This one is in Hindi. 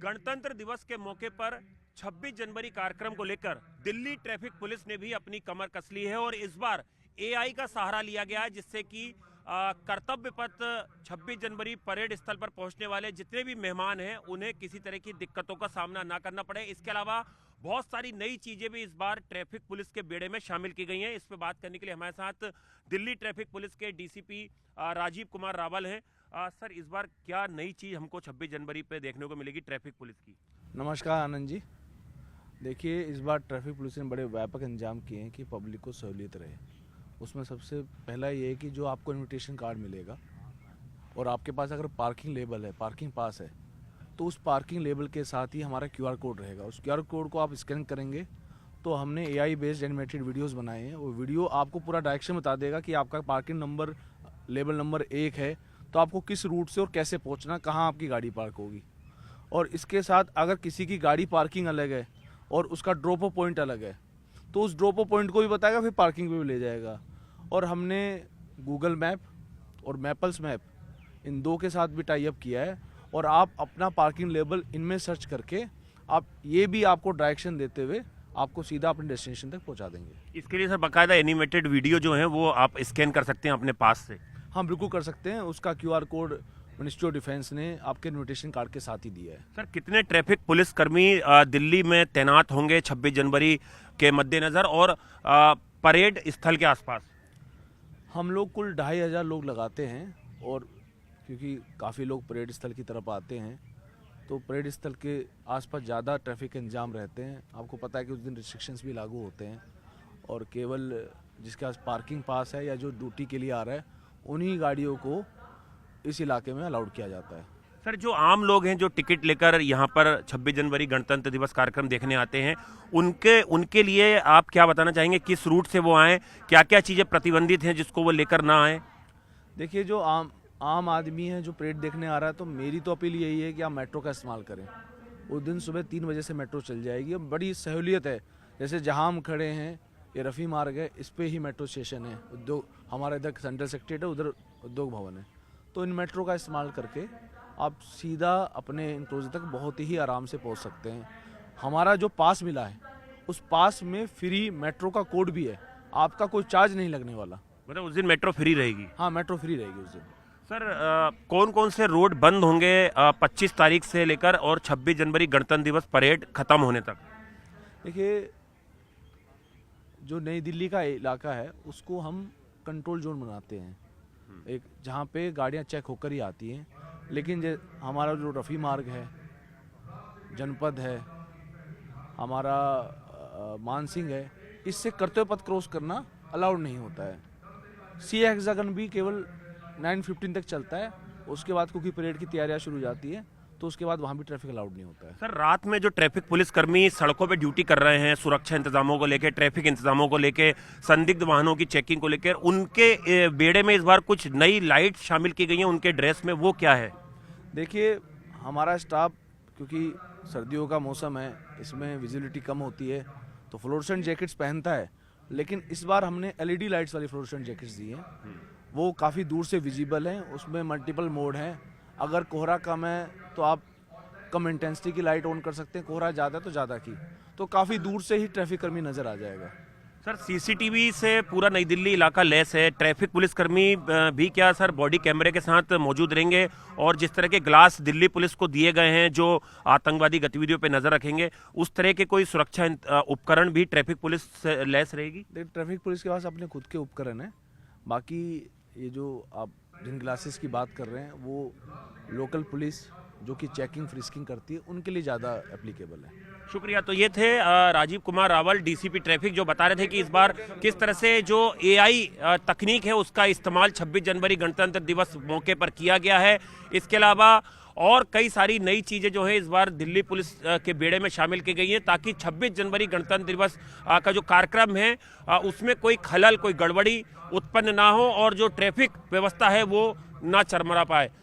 गणतंत्र दिवस के मौके पर 26 जनवरी कार्यक्रम को लेकर दिल्ली ट्रैफिक पुलिस ने भी अपनी कमर कस ली है और इस बार एआई का सहारा लिया गया है, जिससे कि कर्तव्य पथ 26 जनवरी परेड स्थल पर पहुंचने वाले जितने भी मेहमान हैं उन्हें किसी तरह की दिक्कतों का सामना ना करना पड़े। इसके अलावा बहुत सारी नई चीजें भी इस बार ट्रैफिक पुलिस के बेड़े में शामिल की गई हैं। इस पे बात करने के लिए हमारे साथ दिल्ली ट्रैफिक पुलिस के डीसीपी राजीव कुमार रावल हैं। सर, इस बार क्या नई चीज हमको 26 जनवरी पे देखने को मिलेगी ट्रैफिक पुलिस की? नमस्कार आनंद जी। देखिए, इस बार ट्रैफिक पुलिस ने बड़े व्यापक इंतजाम किए हैं कि पब्लिक को सहूलियत रहे। उसमें सबसे पहला ये है कि जो आपको इनविटेशन कार्ड मिलेगा और आपके पास अगर पार्किंग लेबल है, पार्किंग पास है, तो उस पार्किंग लेबल के साथ ही हमारा क्यूआर कोड रहेगा। उस क्यूआर कोड को आप स्कैन करेंगे तो हमने एआई बेस्ड एनिमेटेड वीडियोस बनाए हैं। वो वीडियो आपको पूरा डायरेक्शन बता देगा कि आपका पार्किंग नंबर लेबल नंबर 1 है तो आपको किस रूट से और कैसे पहुंचना, कहाँ आपकी गाड़ी पार्क होगी। और इसके साथ अगर किसी की गाड़ी पार्किंग अलग है और उसका ड्रॉप ऑफ पॉइंट अलग है तो उस ड्रॉप ऑफ पॉइंट को भी बताएगा, फिर पार्किंग पे भी ले जाएगा। और हमने गूगल मैप और मैपल्स मैप इन दो के साथ भी टाई अप किया है और आप अपना पार्किंग लेबल इनमें सर्च करके आप ये भी आपको डायरेक्शन देते हुए आपको सीधा अपने डेस्टिनेशन तक पहुंचा देंगे। इसके लिए सर बाकायदा एनिमेटेड वीडियो जो है वो आप स्कैन कर सकते हैं अपने पास से? हाँ, बिल्कुल कर सकते हैं। उसका QR code ministry of defence ने आपके इन्विटेशन कार्ड के साथ ही दिया है। सर, कितने ट्रैफिक पुलिस कर्मी दिल्ली में तैनात होंगे 26 जनवरी के मद्देनजर और परेड स्थल के आसपास? हम लोग कुल 2500 लोग लगाते हैं और क्योंकि काफ़ी लोग परेड स्थल की तरफ आते हैं तो परेड स्थल के आसपास ज़्यादा ट्रैफिक के इंजाम रहते हैं। आपको पता है कि उस दिन रिस्ट्रिक्शंस भी लागू होते हैं और केवल जिसके पास पार्किंग पास है या जो ड्यूटी के लिए आ रहा है उन्हीं गाड़ियों को इस इलाके में अलाउड किया जाता है। सर, जो आम लोग हैं जो टिकट लेकर यहाँ पर 26 जनवरी गणतंत्र दिवस कार्यक्रम देखने आते हैं उनके लिए आप क्या बताना चाहेंगे? किस रूट से वो आएँ, क्या क्या चीज़ें प्रतिबंधित हैं जिसको वो लेकर ना आएँ? देखिए, जो आम आदमी है जो परेड देखने आ रहा है तो मेरी तो अपील यही है कि आप मेट्रो का इस्तेमाल करें। उस दिन सुबह 3 बजे से मेट्रो चल जाएगी। बड़ी सहूलियत है। जैसे जहाँ हम खड़े हैं ये रफ़ी मार्ग है, इस पे ही मेट्रो स्टेशन है। उद्योग हमारा इधर सेंट्रल सेक्रेटरीट है, उधर उद्योग भवन है। तो इन मेट्रो का इस्तेमाल करके आप सीधा अपने इंक्लोजर तक बहुत ही आराम से पहुंच सकते हैं। हमारा जो पास मिला है उस पास में फ्री मेट्रो का कोड भी है, आपका कोई चार्ज नहीं लगने वाला। मतलब उस दिन मेट्रो फ्री रहेगी? हाँ, मेट्रो फ्री रहेगी उस दिन। सर, कौन कौन से रोड बंद होंगे 25 तारीख से लेकर और 26 जनवरी गणतंत्र दिवस परेड खत्म होने तक? देखिए, जो नई दिल्ली का इलाका है उसको हम कंट्रोल जोन बनाते हैं, एक जहाँ पे गाड़ियाँ चेक होकर ही आती हैं। लेकिन हमारा जो रफ़ी मार्ग है, जनपद है, हमारा मानसिंह है, इससे कर्तव्य पथ क्रॉस करना अलाउड नहीं होता है। सी हेक्सागन भी केवल 9:15 तक चलता है। उसके बाद क्योंकि परेड की तैयारियां शुरू हो जाती है तो उसके बाद वहां भी ट्रैफिक अलाउड नहीं होता है। सर, रात में जो ट्रैफिक पुलिस कर्मी सड़कों पे ड्यूटी कर रहे हैं सुरक्षा इंतजामों को लेकर, ट्रैफिक इंतजामों को लेकर, संदिग्ध वाहनों की चेकिंग को लेकर, उनके बेड़े में इस बार कुछ नई लाइट शामिल की गई हैं उनके ड्रेस में, वो क्या है? देखिए, हमारा स्टाफ क्योंकि सर्दियों का मौसम है, इसमें विजिबिलिटी कम होती है तो फ्लोरोसेंट जैकेट्स पहनता है। लेकिन इस बार हमने एलईडी लाइट्स वाली फ्लोरोसेंट जैकेट्स दी हैं। वो काफ़ी दूर से विजिबल हैं, उसमें मल्टीपल मोड हैं। अगर कोहरा कम है तो आप कम इंटेंसिटी की लाइट ऑन कर सकते हैं, कोहरा ज़्यादा है तो ज़्यादा की, तो काफ़ी दूर से ही ट्रैफिक कर्मी नज़र आ जाएगा। सर, सीसीटीवी से पूरा नई दिल्ली इलाका लैस है। ट्रैफिक पुलिसकर्मी भी क्या सर बॉडी कैमरे के साथ मौजूद रहेंगे? और जिस तरह के ग्लास दिल्ली पुलिस को दिए गए हैं जो आतंकवादी गतिविधियों पे नजर रखेंगे, उस तरह के कोई सुरक्षा उपकरण भी ट्रैफिक पुलिस से लैस रहेगी? ट्रैफिक पुलिस के पास अपने खुद के उपकरण हैं। बाकी ये जो आप जिन ग्लासेस की बात कर रहे हैं वो लोकल पुलिस जो कि चेकिंग फ्रिस्किंग करती है उनके लिए ज़्यादा एप्लीकेबल है। शुक्रिया। तो ये थे राजीव कुमार रावल, डीसीपी ट्रैफिक, जो बता रहे थे कि इस बार किस तरह से जो एआई तकनीक है उसका इस्तेमाल 26 जनवरी गणतंत्र दिवस मौके पर किया गया है। इसके अलावा और कई सारी नई चीज़ें जो है इस बार दिल्ली पुलिस के बेड़े में शामिल की गई हैं ताकि 26 जनवरी गणतंत्र दिवस का जो कार्यक्रम है उसमें कोई खलल, कोई गड़बड़ी उत्पन्न ना हो और जो ट्रैफिक व्यवस्था है वो ना चरमरा पाए।